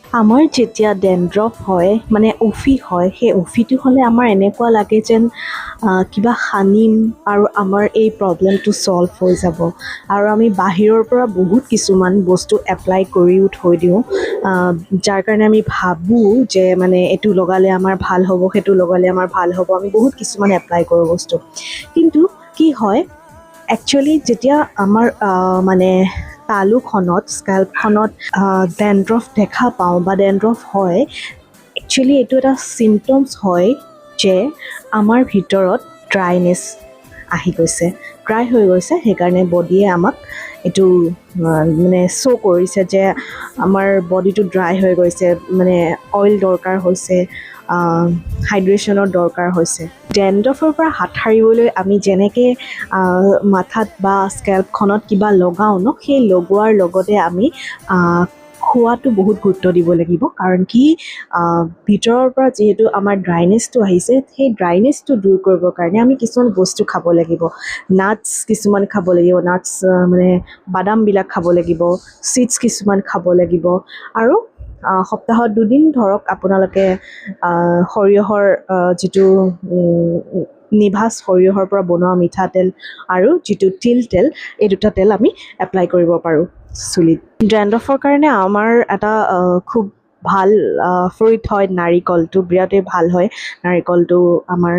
আমাৰ যেতিয়া ডেণ্ড্ৰফ হয় মানে উফি হয় সেই উফিটো হ'লে আমাৰ এনেকুৱা লাগে যেন কিবা সানিম আৰু আমাৰ এই প্ৰব্লেমটো ছল্ভ হৈ যাব আৰু আমি বাহিৰৰ পৰা বহুত কিছুমান বস্তু এপ্লাই কৰিও থৈ দিওঁ যাৰ কাৰণে আমি ভাবোঁ যে মানে এইটো লগালে আমাৰ ভাল হ'ব সেইটো লগালে আমাৰ ভাল হ'ব আমি বহুত কিছুমান এপ্লাই কৰোঁ বস্তু কিন্তু কি হয় একচুৱেলি যেতিয়া আমাৰ মানে তালুখনত স্কেল্পখনত ডেণ্ড্ৰফ দেখা পাওঁ বা ডেণ্ড্ৰফ হয় একচুৱেলি এইটো এটা চিমটমছ হয় যে আমাৰ ভিতৰত ড্ৰাইনেছ আহি গৈছে ড্ৰাই হৈ গৈছে সেইকাৰণে বডিয়ে আমাক এইটো মানে শ্ব' কৰিছে যে আমাৰ বডিটো ড্ৰাই হৈ গৈছে মানে অইল দৰকাৰ হৈছে হাইড্ৰেশ্যনৰ দৰকাৰ হৈছে ডেণ্ড্ৰফৰ পৰা হাত সাৰিবলৈ আমি যেনেকৈ মাথাত বা স্কেল্পখনত কিবা লগাওঁ ন সেই লগোৱাৰ লগতে আমি খোৱাটো বহুত গুৰুত্ব দিব লাগিব কাৰণ কি ভিতৰৰ পৰা যিহেতু আমাৰ ড্ৰাইনেছটো আহিছে সেই ড্ৰাইনেছটো দূৰ কৰিবৰ কাৰণে আমি কিছুমান বস্তু খাব লাগিব নাটছ কিছুমান খাব লাগিব নাটছ মানে বাদামবিলাক খাব লাগিব চিডছ কিছুমান খাব লাগিব আৰু সপ্তাহত 2 দিন ধৰক আপোনালোকে সৰিয়হৰ যিটো নিভাজ সৰিয়হৰ পৰা বনোৱা মিঠাতেল আৰু যিটো তিল তেল এই দুটা তেল আমি এপ্লাই কৰিব পাৰোঁ চুলিত ডেণ্ড্ৰফৰ কাৰণে আমাৰ এটা খুব ভাল ফ্ৰুইট হয় নাৰিকলটো বিৰাটেই ভাল হয় নাৰিকলটো আমাৰ